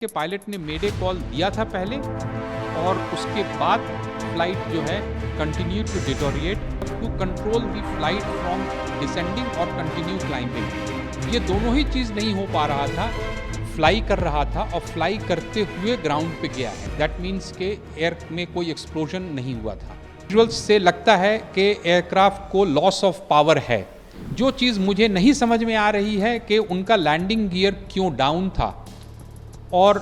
के पायलट ने मेडे कॉल दिया था पहले और उसके बाद फ्लाइट जो है continue to deteriorate to control the flight from descending और कंटिन्यू क्लाइंबिंग। ये दोनों ही चीज़ नहीं हो पा रहा था। फ्लाई कर रहा था और फ्लाई करते हुए ग्राउंड पे गया है। दैट मीन्स के एयर में कोई एक्सप्लोजन नहीं हुआ था। विजुअल्स से लगता है कि एयरक्राफ्ट को लॉस ऑफ पावर है। जो चीज़ मुझे नहीं समझ में आ रही है कि उनका लैंडिंग गियर क्यों डाउन था और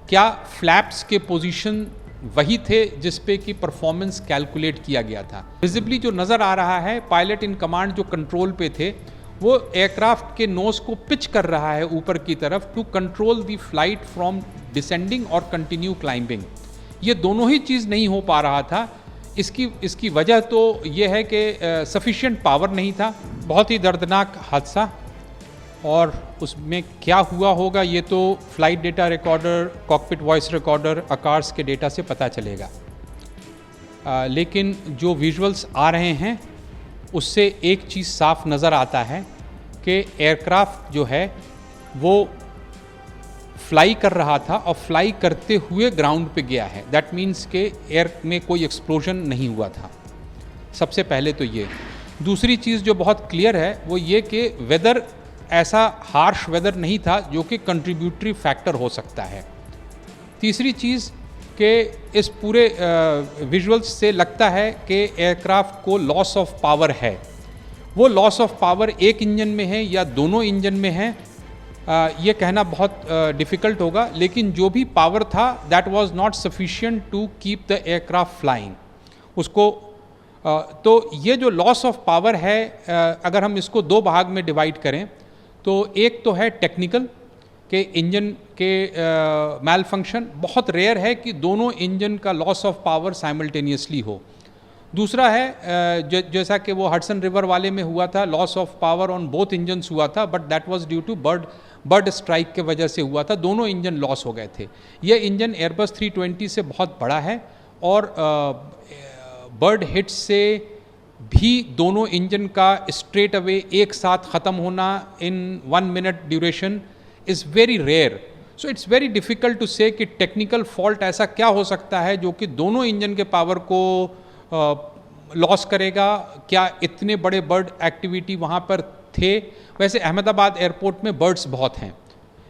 क्या फ्लैप्स के पोजीशन वही थे जिस पे कि परफॉर्मेंस कैलकुलेट किया गया था। विजिबली जो नज़र आ रहा है, पायलट इन कमांड जो कंट्रोल पे थे वो एयरक्राफ्ट के नोज को पिच कर रहा है ऊपर की तरफ to control the flight from descending और कंटिन्यू क्लाइंबिंग। ये दोनों ही चीज़ नहीं हो पा रहा था। इसकी वजह तो ये है कि सफिशिएंट पावर नहीं था। बहुत ही दर्दनाक हादसा, और उसमें क्या हुआ होगा ये तो flight data recorder, cockpit voice recorder, ACARS के डेटा से पता चलेगा। लेकिन जो विजुअल्स आ रहे हैं उससे एक चीज़ साफ नज़र आता है कि एयरक्राफ्ट जो है वो फ्लाई कर रहा था और फ्लाई करते हुए ग्राउंड पे गया है। दैट मीन्स के एयर में कोई एक्सप्लोजन नहीं हुआ था। सबसे पहले तो ये। दूसरी चीज़ जो बहुत क्लियर है वो ये कि वेदर ऐसा हार्श वेदर नहीं था जो कि कंट्रीब्यूटरी फैक्टर हो सकता है। तीसरी चीज़ कि इस पूरे विजुअल्स से लगता है कि एयरक्राफ्ट को लॉस ऑफ पावर है। वो लॉस ऑफ पावर एक इंजन में है या दोनों इंजन में है, ये कहना बहुत डिफ़िकल्ट होगा। लेकिन जो भी पावर था that was not sufficient to keep the aircraft flying. उसको तो ये जो लॉस ऑफ पावर है, अगर हम इसको दो भाग में डिवाइड करें तो एक तो है टेक्निकल के इंजन के मैल फंक्शन। बहुत रेयर है कि दोनों इंजन का लॉस ऑफ पावर साइमल्टेनियसली हो। दूसरा है जैसा कि वो हडसन रिवर वाले में हुआ था, loss of power on both engines हुआ था, but that was due to bird strike के वजह से हुआ था। दोनों इंजन लॉस हो गए थे। ये इंजन एयरबस 320 से बहुत बड़ा है और बर्ड हिट से भी दोनों इंजन का स्ट्रेट अवे एक साथ ख़त्म होना in 1 minute duration is very rare. So it's very difficult to say कि टेक्निकल फॉल्ट ऐसा क्या हो सकता है जो कि दोनों इंजन के पावर को लॉस करेगा। क्या इतने बड़े बर्ड एक्टिविटी वहाँ पर थे? वैसे अहमदाबाद एयरपोर्ट में बर्ड्स बहुत हैं,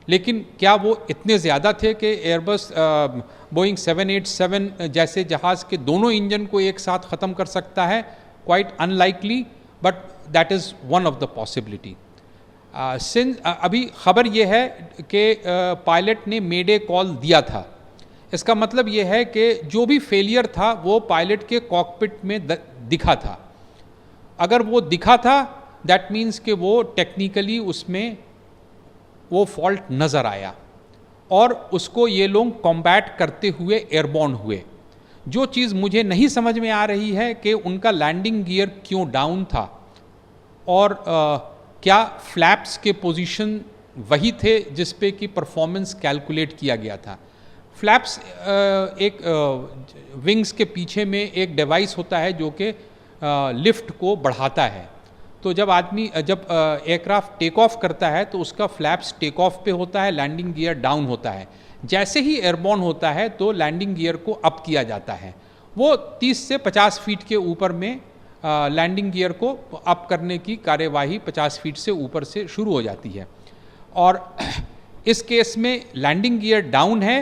लेकिन क्या वो इतने ज़्यादा थे कि एयरबस बोइंग 787 जैसे जहाज़ के दोनों इंजन को एक साथ ख़त्म कर सकता है? Quite unlikely, but that is one of the possibility. अभी खबर ये है कि पायलट ने मेडे कॉल दिया था। इसका मतलब ये है कि जो भी फेलियर था वो पायलट के कॉकपिट में दिखा था। अगर वो दिखा था दैट मीन्स कि वो टेक्निकली उसमें वो फॉल्ट नज़र आया और उसको ये लोग कॉम्बैट करते हुए एयरबॉर्न हुए। जो चीज़ मुझे नहीं समझ में आ रही है कि उनका लैंडिंग गियर क्यों डाउन था और क्या फ्लैप्स के पोजीशन वही थे जिस पे कि परफॉर्मेंस कैलकुलेट किया गया था। फ्लैप्स एक विंग्स के पीछे में एक डिवाइस होता है जो कि लिफ्ट को बढ़ाता है। तो जब एयरक्राफ्ट टेक ऑफ करता है तो उसका फ्लैप्स टेक ऑफ पे होता है, लैंडिंग गियर डाउन होता है। जैसे ही एयरबॉर्न होता है तो लैंडिंग गियर को अप किया जाता है। वो 30 से 50 फीट के ऊपर में लैंडिंग गियर को अप करने की कार्यवाही 50 फीट से ऊपर से शुरू हो जाती है। और इस केस में लैंडिंग गियर डाउन है।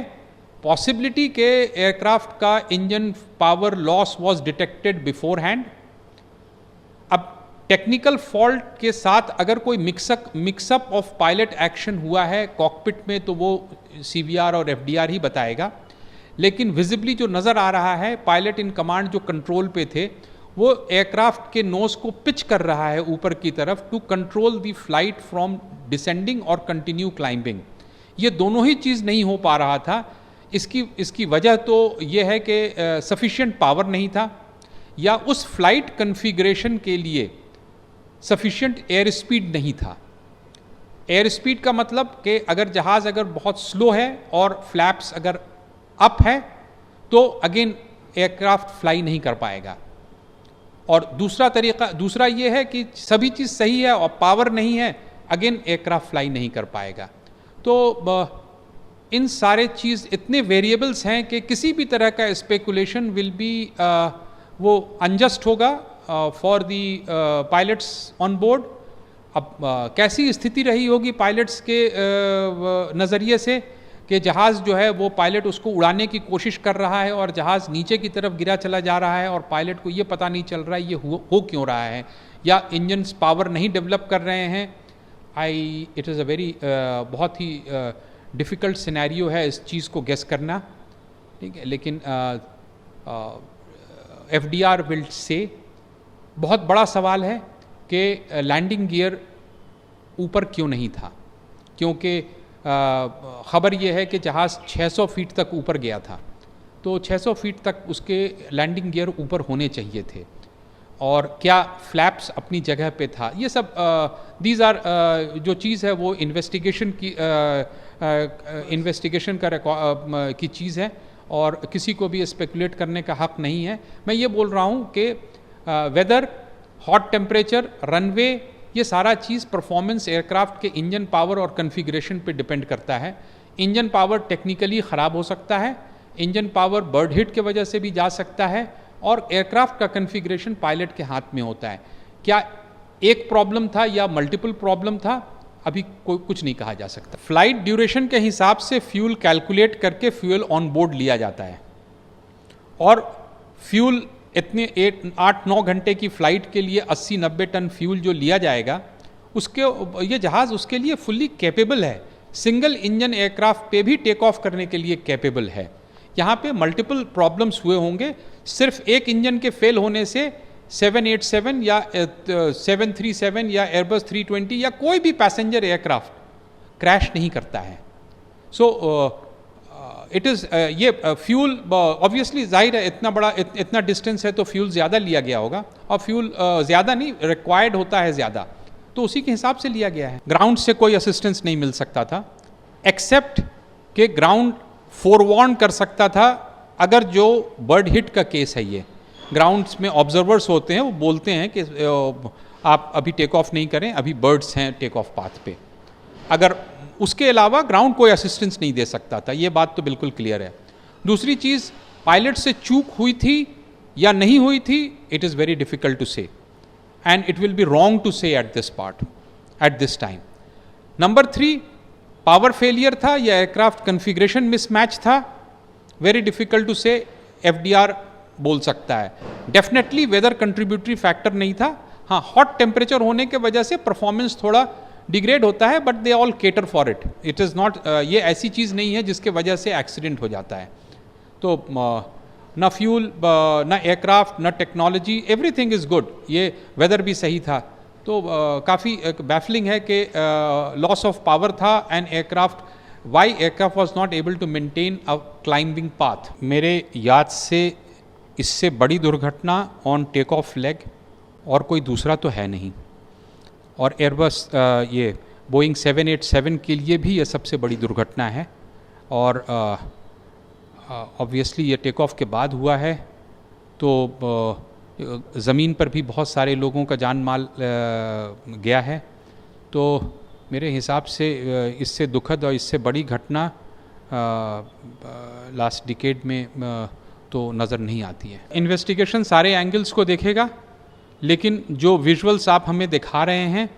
पॉसिबिलिटी के एयरक्राफ्ट का engine power loss was detected before hand. अब टेक्निकल फॉल्ट के साथ अगर कोई मिक्सअप ऑफ पायलट एक्शन हुआ है कॉकपिट में तो वो CVR और FDR ही बताएगा। लेकिन विजिबली जो नज़र आ रहा है, पायलट इन कमांड जो कंट्रोल पे थे वो एयरक्राफ्ट के नोज को पिच कर रहा है ऊपर की तरफ to control the flight from descending और कंटिन्यू क्लाइंबिंग। ये दोनों ही चीज़ नहीं हो पा रहा था। इसकी वजह तो ये है कि सफिशिएंट पावर नहीं था या उस फ्लाइट कन्फिग्रेशन के लिए सफिशिएंट एयर स्पीड नहीं था। एयर स्पीड का मतलब कि अगर जहाज़ बहुत स्लो है और फ्लैप्स अगर अप है तो अगेन एयरक्राफ्ट फ्लाई नहीं कर पाएगा। और दूसरा ये है कि सभी चीज़ सही है और पावर नहीं है, अगेन एयरक्राफ्ट फ्लाई नहीं कर पाएगा। तो इन सारे चीज़ इतने वेरिएबल्स हैं कि किसी भी तरह का स्पेकुलेशन विल बी वो अनजस्ट होगा for the pilots on board. अब कैसी स्थिति रही होगी पायलट्स के नज़रिए से कि जहाज़ जो है वो पायलट उसको उड़ाने की कोशिश कर रहा है और जहाज़ नीचे की तरफ गिरा चला जा रहा है और पायलट को ये पता नहीं चल रहा है ये हो क्यों रहा है, या इंजन्स पावर नहीं डेवलप कर रहे हैं। इट इज़ अ वेरी बहुत ही डिफ़िकल्ट सिनेरियो है इस चीज़ को गेस करना, ठीक है। लेकिन FDR विल से बहुत बड़ा सवाल है कि लैंडिंग गियर ऊपर क्यों नहीं था, क्योंकि ख़बर यह है कि जहाज़ 600 फीट तक ऊपर गया था, तो 600 फीट तक उसके लैंडिंग गियर ऊपर होने चाहिए थे, और क्या फ्लैप्स अपनी जगह पे था। ये सब दीज आर जो चीज़ है वो इन्वेस्टिगेशन की चीज़ है और किसी को भी स्पेकुलेट करने का हक नहीं है। मैं ये बोल रहा हूँ कि वेदर, हॉट टेम्परेचर, रनवे, ये सारा चीज़ परफॉर्मेंस एयरक्राफ्ट के इंजन पावर और कन्फिग्रेशन पे डिपेंड करता है। इंजन पावर टेक्निकली ख़राब हो सकता है, इंजन पावर बर्ड हिट के वजह से भी जा सकता है, और एयरक्राफ्ट का कन्फिग्रेशन पायलट के हाथ में होता है। क्या एक प्रॉब्लम था या मल्टीपल प्रॉब्लम था, अभी कोई कुछ नहीं कहा जा सकता। फ्लाइट ड्यूरेशन के हिसाब से फ्यूल कैलकुलेट करके फ्यूल ऑन बोर्ड लिया जाता है, और फ्यूल इतने 8-9 घंटे की फ़्लाइट के लिए 80-90 टन फ्यूल जो लिया जाएगा, उसके ये जहाज़ उसके लिए फुल्ली कैपेबल है। सिंगल इंजन एयरक्राफ्ट पे भी टेक ऑफ करने के लिए कैपेबल है। यहाँ पे मल्टीपल प्रॉब्लम्स हुए होंगे, सिर्फ एक इंजन के फेल होने से 787 या 737 या एयरबस 320 या कोई भी पैसेंजर एयरक्राफ्ट क्रैश नहीं करता है। सो इट इज़ ये फ्यूल ऑब्वियसली जाहिर है इतना डिस्टेंस है तो फ्यूल ज़्यादा लिया गया होगा, और फ्यूल ज़्यादा नहीं रिक्वायर्ड होता है ज़्यादा, तो उसी के हिसाब से लिया गया है। ग्राउंड से कोई असिस्टेंस नहीं मिल सकता था, एक्सेप्ट कि ग्राउंड फोरवार्न कर सकता था। अगर जो बर्ड हिट का केस है, ये ग्राउंड्स में ऑब्जर्वर्स होते हैं, वो बोलते हैं कि आप अभी टेक ऑफ नहीं करें, अभी बर्ड्स हैं टेक ऑफ पाथ पे। अगर उसके अलावा ग्राउंड कोई असिस्टेंस नहीं दे सकता था, ये बात तो बिल्कुल क्लियर है। दूसरी चीज़, पायलट से चूक हुई थी या नहीं हुई थी, it is very difficult to say, and it will be wrong to say at this time. Number 3, power failure था या एयरक्राफ्ट कन्फिग्रेशन मिसमैच था, very difficult to say, FDR बोल सकता है। डेफिनेटली वेदर कंट्रीब्यूटरी फैक्टर नहीं था। हाँ, hot temperature होने के वजह से परफॉर्मेंस थोड़ा डिग्रेड होता है, but they all cater for it. It is not, ये ऐसी चीज़ नहीं है जिसके वजह से एक्सीडेंट हो जाता है। तो ना फ्यूल, ना एयरक्राफ्ट, ना टेक्नोलॉजी, एवरीथिंग इज़ गुड। ये वेदर भी सही था, तो काफ़ी बैफलिंग है कि लॉस ऑफ पावर था and why aircraft was not able to maintain a climbing path. मेरे याद से इससे बड़ी दुर्घटना ऑन टेक ऑफ लेग और कोई दूसरा तो है नहीं, और एयरबस ये बोइंग 787 के लिए भी ये सबसे बड़ी दुर्घटना है, और ऑब्वियसली ये टेक ऑफ के बाद हुआ है, तो ज़मीन पर भी बहुत सारे लोगों का जान माल गया है। तो मेरे हिसाब से इससे दुखद और इससे बड़ी घटना लास्ट डिकेड में तो नज़र नहीं आती है। इन्वेस्टिगेशन सारे एंगल्स को देखेगा, लेकिन जो विजुअल्स आप हमें दिखा रहे हैं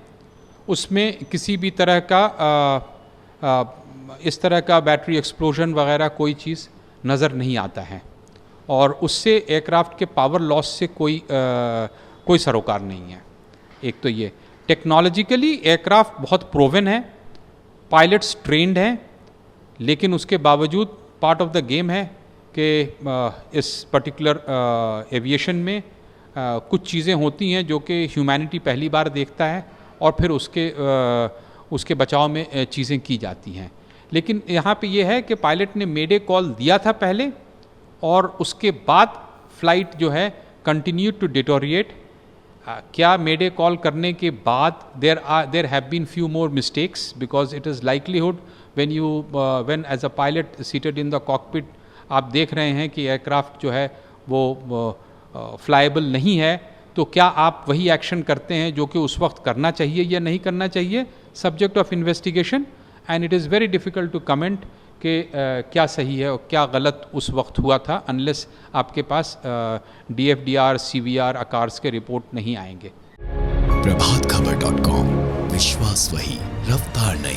उसमें किसी भी तरह का इस तरह का बैटरी एक्सप्लोजन वगैरह कोई चीज़ नज़र नहीं आता है, और उससे एयरक्राफ्ट के पावर लॉस से कोई सरोकार नहीं है। एक तो ये टेक्नोलॉजिकली एयरक्राफ्ट बहुत प्रोवन है, पायलट्स ट्रेंड हैं, लेकिन उसके बावजूद पार्ट ऑफ द गेम है कि इस पर्टिकुलर एविएशन में कुछ चीज़ें होती हैं जो कि ह्यूमैनिटी पहली बार देखता है, और फिर उसके बचाव में चीज़ें की जाती हैं। लेकिन यहाँ पे ये है कि पायलट ने मेडे कॉल दिया था पहले, और उसके बाद फ्लाइट जो है कंटिन्यू टू डिटोरिएट। क्या मेडे कॉल करने के बाद there have been few more mistakes, because it is likelihood when as a pilot seated in the cockpit आप देख रहे हैं कि एयरक्राफ्ट जो है वो फ्लाइबल नहीं है, तो क्या आप वही एक्शन करते हैं जो कि उस वक्त करना चाहिए या नहीं करना चाहिए, subject of investigation, and it is very difficult to comment कि क्या सही है और क्या गलत उस वक्त हुआ था, अनलेस आपके पास DFDR, CVR, आकार्स के रिपोर्ट नहीं आएंगे। प्रभातखबर.com, विश्वास वही, रफ्तार नहीं।